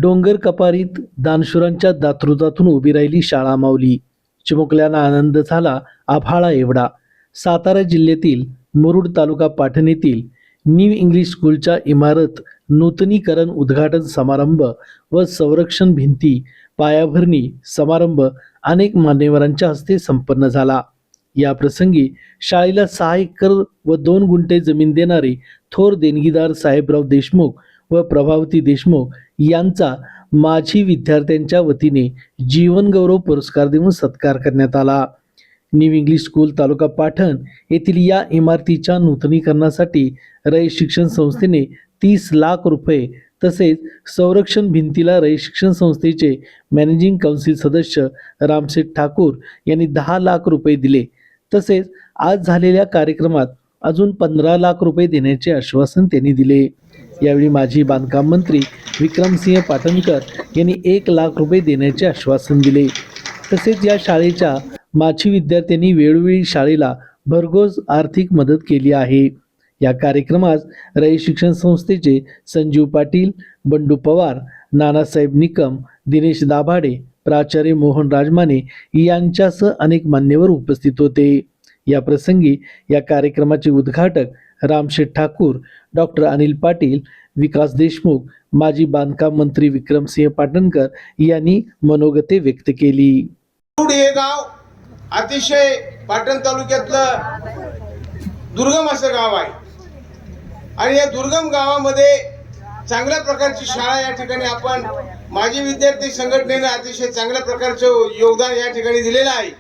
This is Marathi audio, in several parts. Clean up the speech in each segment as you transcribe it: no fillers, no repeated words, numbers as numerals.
डोंगर कपारीत दानशूरांच्या दातृत्वातून उभी राहिली शाळा माऊली. चिमुकल्यांना आनंद झाला आभाळा एवढा. सातारा जिल्ह्यातील मुरुड तालुका पाटण येथील न्यू इंग्लिश स्कूलच्या इमारत नूतनीकरण उद्घाटन समारंभ व संरक्षण भिंती पायाभरणी समारंभ अनेक मान्यवरांच्या हस्ते संपन्न झाला. या प्रसंगी शाळेला 6 एकर व 2 गुंठे जमीन देणारे थोर देणगीदार साहेबराव देशमुख व प्रभावती देशमुख यांचा माजी विद्यार्थ्यांच्या वतीने जीवनगौरव पुरस्कार देऊन सत्कार करण्यात आला. न्यू इंग्लिश स्कूल तालुका पाटण येथील या इमारतीच्या नूतनीकरणासाठी रयत शिक्षण संस्थेने 30 लाख रुपये तसेच संरक्षण भिंतीला रयत शिक्षण संस्थेचे मॅनेजिंग काउन्सिल सदस्य रामशेठ ठाकूर यांनी 10 लाख रुपये दिले. तसेच आज झालेल्या कार्यक्रमात अजून 15 लाख रुपये देण्याचे आश्वासन त्यांनी दिले. यावेळी माजी बांधकाम मंत्री विक्रमसिंह पाटणकर यांनी 1 लाख रुपये देण्याचे आश्वासन दिले. तसेच या शाळेच्या माजी विद्यार्थ्यांनी वेळोवेळी शाळेला भरघोस आर्थिक मदत केली आहे. या कार्यक्रमास रयत शिक्षण संस्थेचे संजीव पाटील, बंडू पवार, नानासाहेब निकम, दिनेश दाभाडे, प्राचार्य मोहन राजमाने यांच्यासह अनेक मान्यवर उपस्थित होते. या प्रसंगी या कार्यक्रमाचे उद्घाटक रामशेठ ठाकूर, डॉक्टर अनिल पाटील, विकास देशमुख, माजी बांधकाम मंत्री विक्रमसिंह पाटणकर यांनी मनोगते व्यक्त केली. हे गाव अतिशय पाटण तालुक्यातलं दुर्गम असं गाव आहे आणि या दुर्गम गावामध्ये चांगल्या प्रकारची शाळा या ठिकाणी आपण माजी विद्यार्थी संघटनेने अतिशय चांगल्या प्रकारचं योगदान या ठिकाणी दिलेलं आहे.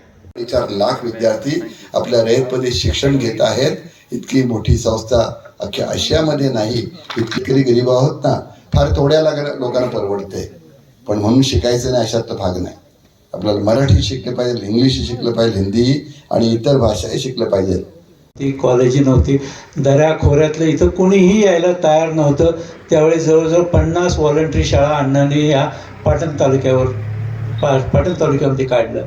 4 लाख विद्यार्थी आपल्या रयतमध्ये शिक्षण घेत आहेत. इतकी मोठी संस्था अख्ख्या आशियामध्ये नाही. इतकी गरीब आहोत ना, फार थोड्या लोकांना परवडते, पण म्हणून शिकायचं नाही अशात भाग नाही. आपल्याला मराठी शिकलं पाहिजे, इंग्लिश शिकलं पाहिजे, हिंदी आणि इतर भाषाही शिकलं पाहिजे. ती कॉलेज नव्हती, दऱ्याखोऱ्यातलं इथं कोणीही यायला तयार नव्हतं. त्यावेळी जवळजवळ 50 व्हॉलंटरी शाळा अण्णांनी या पाटण तालुक्यामध्ये काढलं.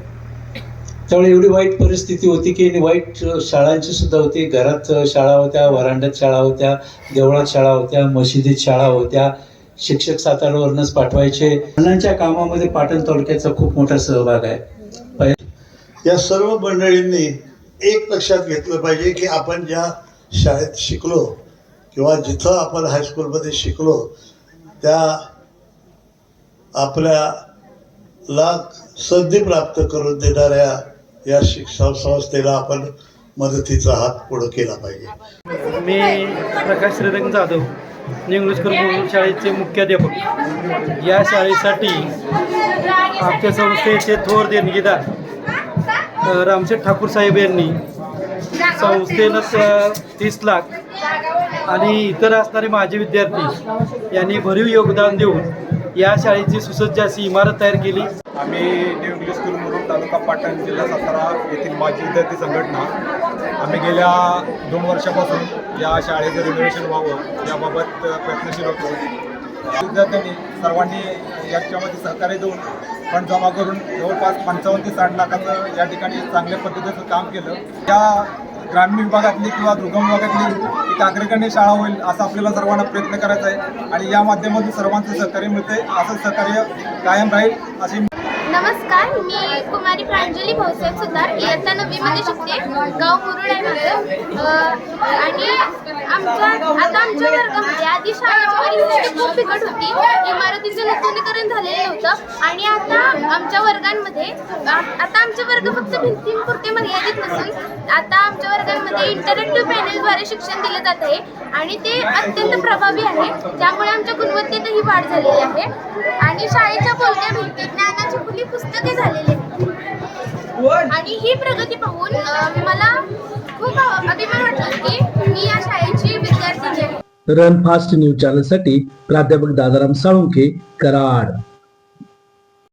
त्यावेळी एवढी वाईट परिस्थिती होती की वाईट शाळांची सुद्धा होती. घरात शाळा होत्या, वरांड्यात शाळा होत्या, देवळात शाळा होत्या, मशिदीत शाळा होत्या. शिक्षक साताऱ्यावरूनच पाठवायचे. अण्णांच्या कामामध्ये पाटण तालुक्याचा खूप मोठा सहभाग आहे. या सर्व मंडळींनी एक लक्षात घेतलं पाहिजे की आपण ज्या शाळेत शिकलो किंवा जिथं आपण हायस्कूलमध्ये शिकलो त्या आपल्याला संधी प्राप्त करून देणाऱ्या या शिक्षण संस्थेला आपण मदतीचा हात पुढे केला पाहिजे. मी Prakash Shrirang Jadhav, new English school शाळेचे मुख्याध्यापक. या शाळेसाठी आमच्या संस्थेचे थोर देणगीदार रामशेठ ठाकूर साहेब यांनी संस्थेनं 30 लाख आणि इतर असणारे माजी विद्यार्थी यांनी भरीव योगदान देऊन या शाळेची सुसज्ज अशी इमारत तयार केली. आम्ही न्यू इंग्लिश स्कूल मुरुड तालुका पाटण जिल्हा सातारा येथील माजी विद्यार्थी संघटना आम्ही गेल्या 2 वर्षापासून या शाळेचं रिनोव्हेशन व्हावं याबाबत प्रयत्नशील होतो. विद्यार्थ्यांनी सर्वांनी याच्यामध्ये सहकार्य देऊन फंड जमा करून जवळपास 55 ते 60 लाखाचं या ठिकाणी चांगल्या पद्धतीचं काम केलं. या ग्रामीण भागातली किंवा दुर्गम भागातली एक अग्रगण्य शाळा होईल असा आपल्याला सर्वांना प्रयत्न करायचा आहे आणि या माध्यमातून सर्वांचं सहकार्य मिळते. असं सहकार्य कायम राहील अशी. नमस्कार, मी कुमारी प्रांजली भाऊसाहेब सुतार, इयत्ता 9वीमध्ये शिकते. गाव मुरुड आहे माझं. आणि आमच्या वर्गामध्ये आधी शाळेची परिस्थिती खूप बिकट होती. इमारतीचं नूतनीकरण झालेलं नव्हतं आणि आता आमच्या वर्ग फक्त भिंतींपुरते मर्यादित नसून आता आमच्या वर्गांमध्ये इंटरॅक्टिव्ह पॅनेलद्वारे शिक्षण दिलं जात आहे आणि ते अत्यंत प्रभावी आहे. त्यामुळे आमच्या गुणवत्तेतही वाढ झालेली आहे आणि शाळेच्या बोलक्या भिंती, ज्ञानाची खुली पुस्तके झालेली आणि ही प्रगती पाहून मला खूप अभिमान वाटतो की मी या शाळेची विद्यार्थी आहे. रन फास्ट न्यूज चॅनलसाठी प्राध्यापक दादाराम साळुंखे, कराड.